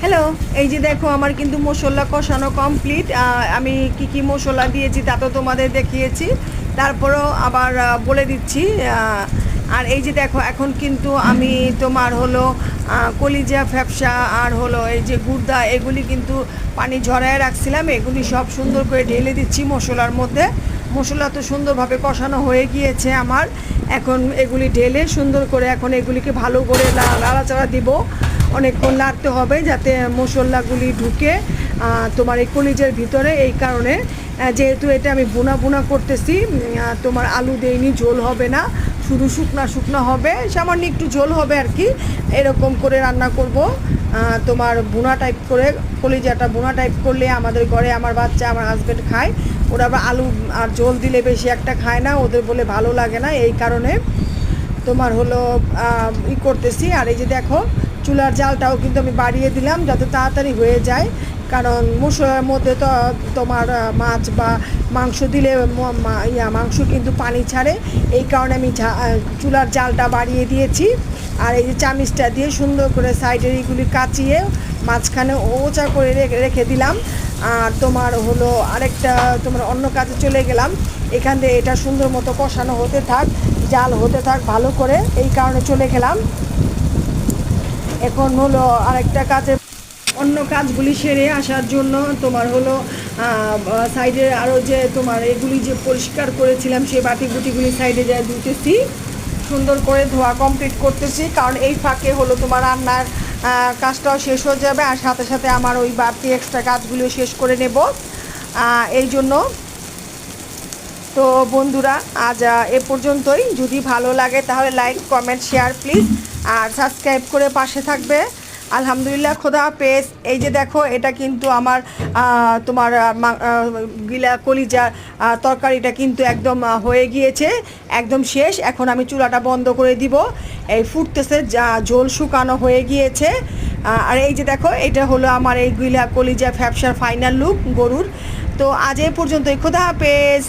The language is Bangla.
হ্যালো, এই যে দেখো আমার কিন্তু মশলা কষানো কমপ্লিট। আমি কি মশলা দিয়েছি তা তো তোমাদের দেখিয়েছি, তারপরেও আবার বলে দিচ্ছি। আর এই যে দেখো এখন কিন্তু আমি তোমার হলো কলিজা ফ্যাপসা আর হলো এই যে গুর্দা এগুলি কিন্তু পানি ঝরায় রাখছিলাম, এগুলি সব সুন্দর করে ঢেলে দিচ্ছি মশলার মধ্যে। মশলা তো সুন্দরভাবে কষানো হয়ে গিয়েছে আমার। এখন এগুলি ঢেলে সুন্দর করে এখন এগুলিকে ভালো করে নাড়াচাড়া দিব। অনেকক্ষণ নাড়তে হবে যাতে মশলাগুলি ঢুকে তোমার এই কলিজের ভিতরে। এই কারণে যেহেতু এটা আমি বুনা বুনা করতেছি, তোমার আলু দেইনি, ঝোল হবে না, শুধু শুকনা শুকনা হবে, সামান্য একটু ঝোল হবে আর কি। এরকম করে রান্না করব তোমার বুনা টাইপ করে। কলিজাটা বুনা টাইপ করলে আমাদের ঘরে আমার বাচ্চা আমার হাজব্যান্ড খায়। ওরা আবার আলু আর ঝোল দিলে বেশি একটা খায় না, ওদের বলে ভালো লাগে না, এই কারণে তোমার হলো করতেছি। আর এই যে দেখো চুলার জালটাও কিন্তু আমি বাড়িয়ে দিলাম যাতে তাড়াতাড়ি হয়ে যায়, কারণ মশলার মধ্যে তো তোমার মাছ বা মাংস দিলে মাংস কিন্তু পানি ছাড়ে, এই কারণে আমি চুলার জালটা বাড়িয়ে দিয়েছি। আর এই যে চামিচটা দিয়ে সুন্দর করে সাইডের এইগুলি কাচিয়ে মাঝখানে ওচা করে রেখে দিলাম। আর তোমার হলো আরেকটা তোমার অন্য কাজে চলে গেলাম। এখান থেকে এটা সুন্দর মতো কষানো হতে থাক, জাল হতে থাক ভালো করে, এই কারণে চলে গেলাম। এখন হলো আরেকটা কাজে অন্য কাজগুলি সেরে আসার জন্য তোমার হলো সাইডে আরও যে তোমার এগুলি যে পরিষ্কার করেছিলাম সেই বাটি বুটিগুলি সাইডে যায় ধুতেছি, সুন্দর করে ধোয়া কমপ্লিট করতেছি, কারণ এই ফাঁকে হলো তোমার রান্নার কাজটাও শেষ হয়ে যাবে আর সাথে সাথে আমার ওই বাড়তি এক্সট্রা কাজগুলিও শেষ করে নেব এই জন্য। তো বন্ধুরা আজ এ পর্যন্তই। যদি ভালো লাগে তাহলে লাইক কমেন্ট শেয়ার প্লিজ, আর সাবস্ক্রাইব করে পাশে থাকবে। আলহামদুলিল্লাহ, খোদা হাফেজ। এই যে দেখো এটা কিন্তু আমার তোমার গিলা কলিজার তরকারিটা কিন্তু একদম হয়ে গিয়েছে, একদম শেষ। এখন আমি চুলাটা বন্ধ করে দিব, এই ফুটতেছে, যা ঝোল শুকানো হয়ে গিয়েছে। আর এই যে দেখো এটা হলো আমার এই গিলা কলিজা ফ্যাপসার ফাইনাল লুক গরুর। তো আজ এ পর্যন্তই, খোদা হাফেজ।